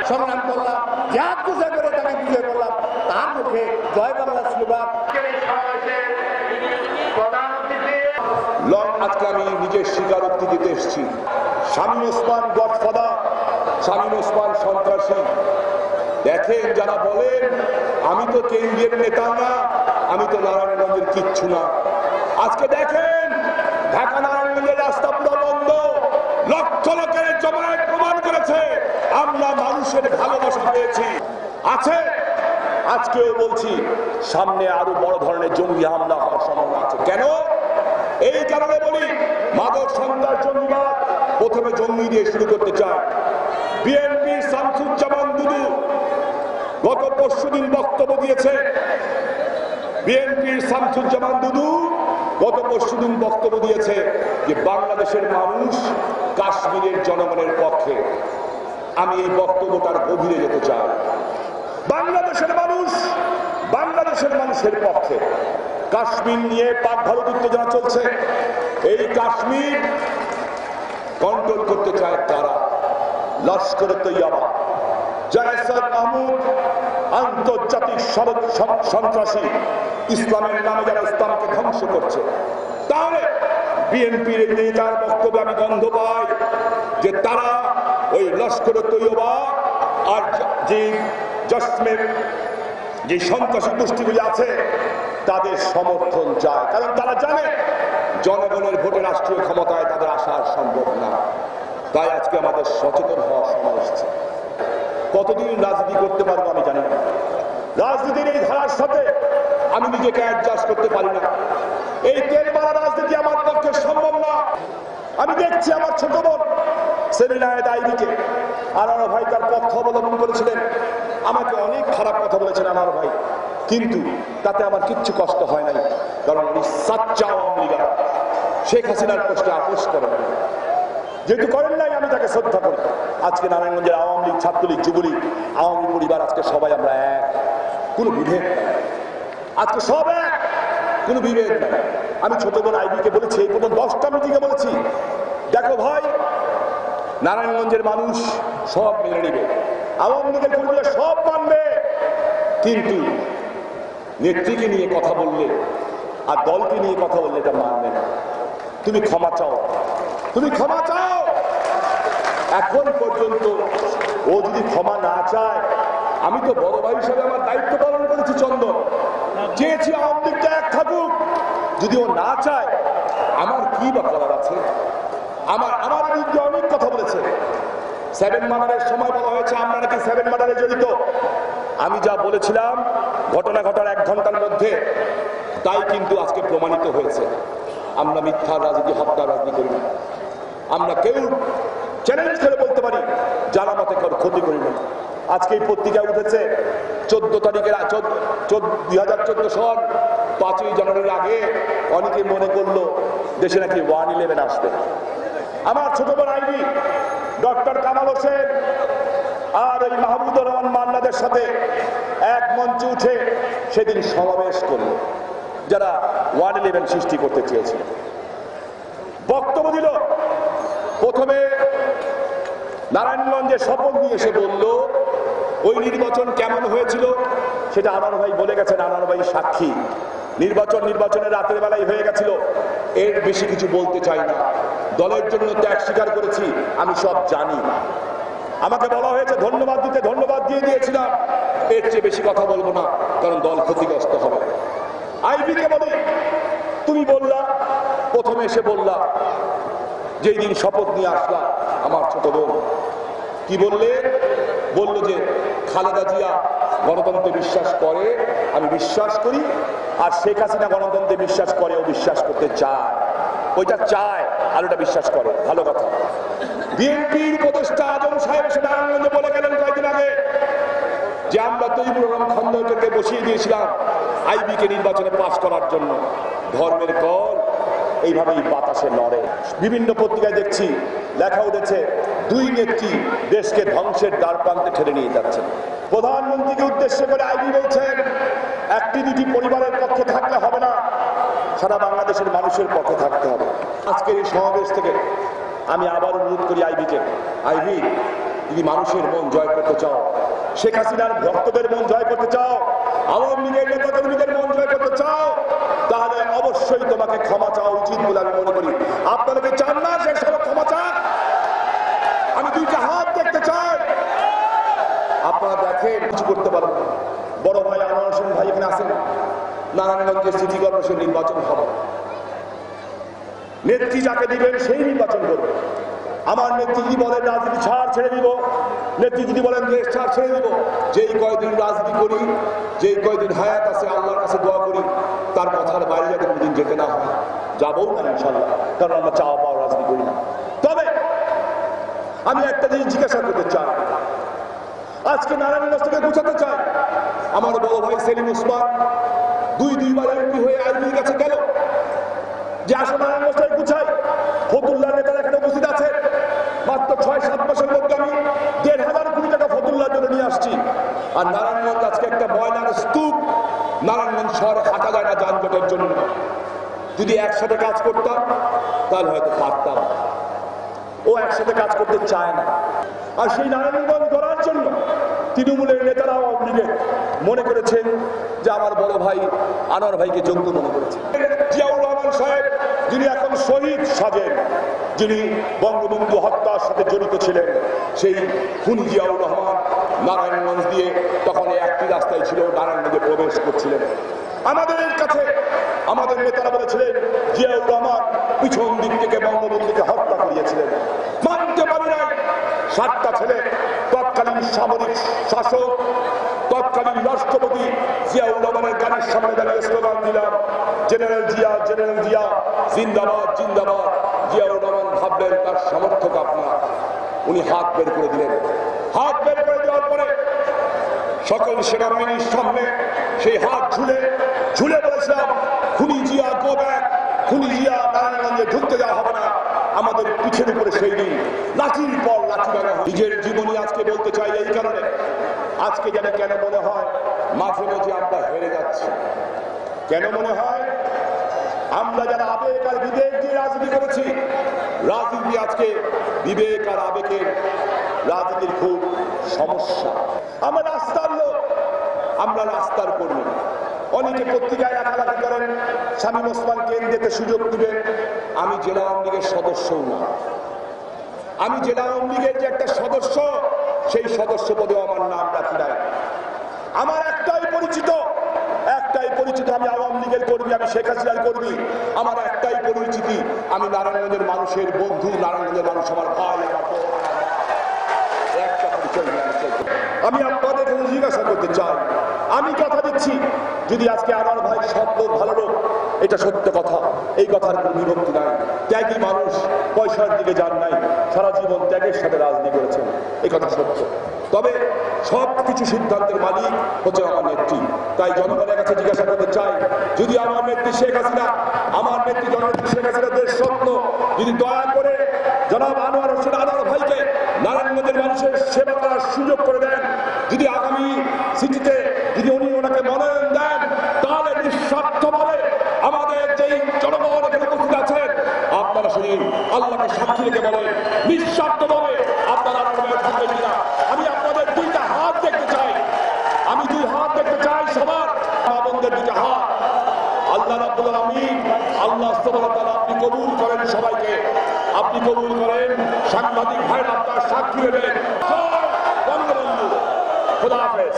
সংগ্রাম করলাম, জিহাদ ঘোষণা করে তাকে বিজয় করলাম, তার মুখে জয় বাংলা স্লোগান। আজকে আমি নিজের স্বীকারোক্তি দিতে এসেছি। শামীম ওসমান গডফাদার, শামীম ওসমান সন্ত্রাসী। দেখেন, যারা বলেন আমি তো কেন্দ্রের নেতা না, আমি তো নারায়ণগঞ্জের কিচ্ছু না, আজকে দেখেন ঢাকা নারায়ণগঞ্জের রাস্তা পুরো বন্ধ, লক্ষ লোকের জমায়েত প্রমাণ করেছে আমরা মানুষের ভালোবাসা পেয়েছি। আছে, আজকেও বলছি সামনে আরো বড় ধরনের জঙ্গি হামলা হওয়ার সম্ভাবনা আছে। কেন? এই কারণে বলি, মাদক সন্ত্রাস জঙ্গিবাদ প্রথমে জঙ্গি দিয়ে শুরু করতে চায়। বিএনপি শামসুজ্জামান দুদু গত পরশুদিন বক্তব্য দিয়েছে। বিএনপির শামসুজ্জামান দুদু গত পরশুদিন বক্তব্য দিয়েছে যে বাংলাদেশের মানুষ কাশ্মীরের জনগণের পক্ষে। আমি এই বক্তব্যটার গভীরে যেতে চাই। বাংলাদেশের মানুষ বাংলাদেশের মানুষের পক্ষে। কাশ্মীর নিয়ে পাক ভারত উত্তেজনা চলছে, এই কাশ্মীর কন্ট্রোল করতে চায় তারা। লস্করে তৈয়বা, জয়সাদ মাহমুদ আন্তর্জাতিক সন্ত্রাসী, ইসলামের নামে যারা ইসলামকে ধ্বংস করছে। তাহলে বিএনপির নেতার বক্তব্যে আমি গন্ধ পাই যে তারা ওই লস্করে তৈয়বা আর যে জশ্মের যে সন্ত্রাসী গোষ্ঠীগুলি আছে তাদের সমর্থন চায়, কারণ তারা জানে জনগণের ভোটে রাষ্ট্রীয় ক্ষমতায় তাদের আসা সম্ভব না। তাই আজকে আমাদের সচেতন হওয়ার সময় এসেছে। কতদিন রাজনীতি করতে পারবো আমি জানি না, রাজনীতির এই ধারার সাথে আমি নিজেকে অ্যাডজাস্ট করতে পারি না। এই তেল মারা রাজনীতি আমার পক্ষে সম্ভব না। আমি দেখছি আমার ছোট বোন সেলিনায়েদ আইবিকে আনার ভাই তার পক্ষ অবলম্বন করেছিলেন, আমাকে অনেক খারাপ কথা বলেছেন আনার ভাই, কিন্তু তাতে আমার কিচ্ছু কষ্ট হয় নাই, কারণ উনি সাচ্চা আওয়ামী লীগ। শেখ হাসিনার প্রশ্নে আপোষ করেন, যেহেতু করেন নাই আমি তাকে শ্রদ্ধা করি। আজকে নারায়ণগঞ্জের আওয়ামী লীগ, ছাত্রলীগ, যুবলীগ, আওয়ামী পরিবার আজকে সবাই আমরা এক, কোনো বিভেদ নাই, আজকে সব এক, কোনো বিভেদ নাই। আমি ছোট বোন আইবিকে বলেছি, এই পর্যন্ত 10টা মিটিংয়ে বলেছি, দেখো ভাই, নারায়ণগঞ্জের মানুষ সব মেনে নিবে, আওয়ামী লীগের কর্মীরা সব মানবে, কিন্তু নেত্রীকে নিয়ে কথা বললে আর দলকে নিয়ে কথা বললে এটা মানবে না। তুমি ক্ষমা চাও, তুমি ক্ষমা চাও। এখন পর্যন্ত ও যদি ক্ষমা না চায়, আমি তো বড় ভাই হিসাবে আমার দায়িত্ব পালন করেছি। চন্দন চেয়েছি আওয়ামী লীগটা এক থাকুক, যদি ও না চায় আমার কি বা করার আছে? আমার বিরুদ্ধে অনেক কথা বলেছে। 7 মার্ডারের সময় বলা হয়েছে আমরা নাকি 7 মার্ডারে জড়িত। আমি যা বলেছিলাম ঘটনা ঘটার 1 ঘন্টার মধ্যে তাই কিন্তু আজকে প্রমাণিত হয়েছে। আমরা মিথ্যা রাজনীতি, হত্যা রাজনীতি করি না। আমরা কেউ চ্যালেঞ্জ করে বলতে পারি জানা মতে ক্ষতি করি না। আজকে এই পত্রিকায় উঠেছে 14 তারিখের 2014 সন 5ই জানুয়ারির আগে অনেকে মনে করলো দেশে নাকি 1/11 আসবে। আমার ছোট বোন আইবি ডক্টর কামাল হোসেন আর ওই মাহমুদুর রহমান মান্নাদের সাথে এক মঞ্চে উঠে সেদিন সমাবেশ করলো যারা 1/11 সৃষ্টি করতে চেয়েছিল। বক্তব্য দিল, প্রথমে নারায়ণগঞ্জে শপথ নিয়ে এসে বলল ওই নির্বাচন কেমন হয়েছিল সেটা আনার ভাই বলে গেছেন, আনার ভাই সাক্ষী। নির্বাচনের রাতের বেলায় হয়ে গেছিল, এর বেশি কিছু বলতে চাই না। দলের জন্য ত্যাগ স্বীকার করেছি, আমি সব জানি। আমাকে বলা হয়েছে ধন্যবাদ দিতে, ধন্যবাদ দিয়ে দিয়েছিলাম, এর চেয়ে বেশি কথা বলবো না, কারণ দল ক্ষতিগ্রস্ত হবে। আইবিকে বলি, তুমি বললা, প্রথমে এসে বললা যেই দিন শপথ নিয়ে আসলা আমার ছোট বোন, কি বললে? বললো যে খালেদা জিয়া গণতন্ত্রে বিশ্বাস করে, আমি বিশ্বাস করি, আর শেখ হাসিনা গণতন্ত্রে বিশ্বাস করে, ও বিশ্বাস করতে চায়। ওইটা চায় আর ওটা বিশ্বাস করে, ভালো কথা। বিএনপির উপদেষ্টা আজম সাহেব এসে নারায়ণগঞ্জে বলে গেলেন কয়েকদিন আগে যে আমরা তৈবুর রহমান খন্দকারকে বসিয়ে দিয়েছিলাম আইবিকে নির্বাচনে পাস করার জন্য। ধর্মের কল এইভাবেই বাতাসে লড়ে। বিভিন্ন পত্রিকায় দেখছি লেখা উঠেছে 2 নেত্রী দেশকে ধ্বংসের দ্বার প্রান্তে ঠেলে নিয়ে যাচ্ছেন। প্রধানমন্ত্রীকে উদ্দেশ্য করে আইবি বলছেন 1-2 পরিবারের পক্ষে থাকলে হবে না, সারা বাংলাদেশের মানুষের পক্ষে থাকতে হবে। আজকের এই সমাবেশ থেকে আমি আবার অনুরোধ করি আইবিকে, আইবি যদি মানুষের মন জয় করতে চাও, শেখ হাসিনার ভক্তদের মন জয় করতে চাও, আওয়ামী লীগের নেতাকর্মীদের মন জয় করতে চাও, তাহলে অবশ্যই তোমাকে ক্ষমা চাওয়া উচিত বলে আমি মনে করি। আপনারা কি চান না সে সব ক্ষমা চান? আমি দুইটা হাত দেখতে চাই। আপনারা দেখেন কিছু করতে পারবেন। বড় ভাই আনোয়ার হোসেন ভাই এখানে আছেন, নারায়ণগঞ্জের সিটি কর্পোরেশন নির্বাচন হবে, নেত্রী যাকে দিবেন সেই নির্বাচন করবে। আমার নেত্রী যদি বলেন রাজনীতি ছাড় ছেড়ে দিব, নেত্রী যদি বলেন দেশ ছাড় ছেড়ে দিব, যেই কয়দিন রাজনীতি করি, যেই কয়দিন হায়াত আছে আল্লাহর কাছে দোয়া করি তার কথার বাইরে যাতে কোনদিন যেতে না হয়, যাবো না ইনশাল্লাহ, কারণ আমরা চাওয়া পাওয়া রাজনীতি করি না। তবে আমি একটা জিনিস জিজ্ঞাসা করতে চাই, আজকে নারায়ণগঞ্জ থেকে বুঝাতে চাই, আমার বড় ভাই সেলিম ওসমান দুইবার এমপি হয়ে আইবির কাছে গেল যে আসলে নারায়ণগঞ্জটাই বুঝাই। ফতুল্লাহ নেতারা এখানে উপস্থিত আছে, মাত্র 6-7 মাসের মধ্যে আমি 1,500 কোটি টাকা ফতুল্লাহর জন্য নিয়ে আসছি। আর নারায়ণগঞ্জ আজকে একটা ময়লার স্তূপ, নারায়ণগঞ্জ শহরে হাঁটা যায় না যানজটের জন্য। যদি একসাথে কাজ করতাম তাহলে হয়তো পারতাম, ও একসাথে কাজ করতে চায় না। আর সেই নারায়ণগঞ্জ গড়ার জন্য তৃণমূলের নেতারা আওয়ামী লীগের মনে করেছেন যে আমার বড় ভাই আনোয়ার ভাইকে যোগ্য মনে করেছেন। জিয়াউর রহমান সাহেব যিনি এখন শহীদ সাজেন, যিনি বঙ্গবন্ধু হত্যার সাথে জড়িত ছিলেন, সেই খুনি জিয়াউর রহমান নারায়ণগঞ্জ দিয়ে তখন একটি রাস্তায় ছিল, নারায়ণগঞ্জে প্রবেশ করছিলেন। আমাদের কাছে আমাদের নেতারা বলেছিলেন জিয়াউর রহমান পিছন দিক থেকে বঙ্গবন্ধুকে হত্যা করিয়েছিলেন। মানতে পারি নাই। 7টা ছেলে তৎকালীন সামরিক শাসক, তৎকালীন রাষ্ট্রপতি জিয়াউর রহমানের গাড়ির সামনে দাঁড়িয়ে স্লোগান দিলাম, জেনারেল জিয়া, জেনারেল জিয়া, জিন্দাবাদ, জিন্দাবাদ। জিয়াউর রহমান ভাবলেন তার সমর্থক আপনার, উনি হাত বের করে দিলেন। হাত বের করে দেওয়ার পরে সকল সেনাবাহিনীর সামনে সেই হাত ঝুলে বলেছিলাম, খুনি জিয়া গো ব্যাক, খুনি জিয়া নারায়ণগঞ্জে ঢুকতে যাওয়া হবে না। আমাদের পিছের উপরে সেই দিন লাঠির পর লাঠি মারা। নিজের জীবনী আজকে বলতে চাই এই কারণে, আজকে যেন কেন মনে হয় মাঝে মাঝে আমরা হেরে যাচ্ছি। কেন মনে হয়? আমরা যারা আবেগ আর বিবেক দিয়ে রাজনীতি করেছি, রাজনীতি আজকে বিবেক আর আবেগের রাজনীতির খুব সমস্যা। আমরা রাস্তার লোক, আমরা রাস্তার কর্মী। অনেকে পত্রিকায় লেখালেখি করেন শামীম ওসমান কেন্দ্রেতে সুযোগ দিবেন। আমি জেলা আওয়ামী লীগের সদস্যও না, আমি জেলা আওয়ামী লীগের যে একটা সদস্য, সেই সদস্য পদেও আমার নাম রাখি নাই। আমার একটাই পরিচিত, আমি আওয়ামী লীগের কর্মী, আমি শেখ হাসিনার কর্মী। আমার একটাই পরিচিতি, আমি নারায়ণগঞ্জের মানুষের বন্ধু, নারায়ণগঞ্জের মানুষ আমার ভাই, আমার বোন। একটা পরিচয় আমি আপনাদের কাছে জিজ্ঞাসা করতে চাই, আমি কথা দিচ্ছি যদি আজকে আমার ভাই সৎ লোক, ভালো লোক, এটা সত্য কথা, এই কথার কোনো বিভক্তি নাই। ত্যাগী মানুষ, পয়সার দিকে যান নাই, সারা জীবন ত্যাগের সাথে রাজনীতি করেছেন, এই কথা সত্য। তবে সব কিছু সিদ্ধান্তের মালিক হচ্ছে আমার নেত্রী। তাই জনগণের কাছে জিজ্ঞাসা করতে চাই, যদি আমার নেত্রী শেখ হাসিনা, আমার নেত্রী জননেত্রী শেখ হাসিনা দেশ স্বপ্ন, যদি দয়া করে জনাব আনোয়ার হোসেন আনোয়ার ভাইকে নারায়ণগঞ্জের মানুষের সেবা করার সুযোগ করে দেন, যদি আগামী সিটিতে যদি উনি ওনাকে মনোনয়ন দেন, তাহলে নিঃস্বার্থভাবে আমাদের যেই জনগণ এখানে উপস্থিত আছেন, আপনারা শুনি আল্লাহকে সাক্ষী রেখে বলেন নিঃস্বার্থভাবে আপনারা থাকবেন কিনা। আমি আপনাদের 2টা হাত দেখতে চাই, আমি 2 হাত দেখতে চাই সবার, আমাদের 2টা হাত। আল্লাহ রাব্বুল আলামিন, আল্লাহ সুবহানাহু ওয়া তাআলা আপনি কবুল করেন সবাইকে, আপনি কবুল করেন। সাংবাদিক ভাইরা আপনার সাক্ষী দেবেন। বঙ্গবন্ধু, খোদা হাফেজ।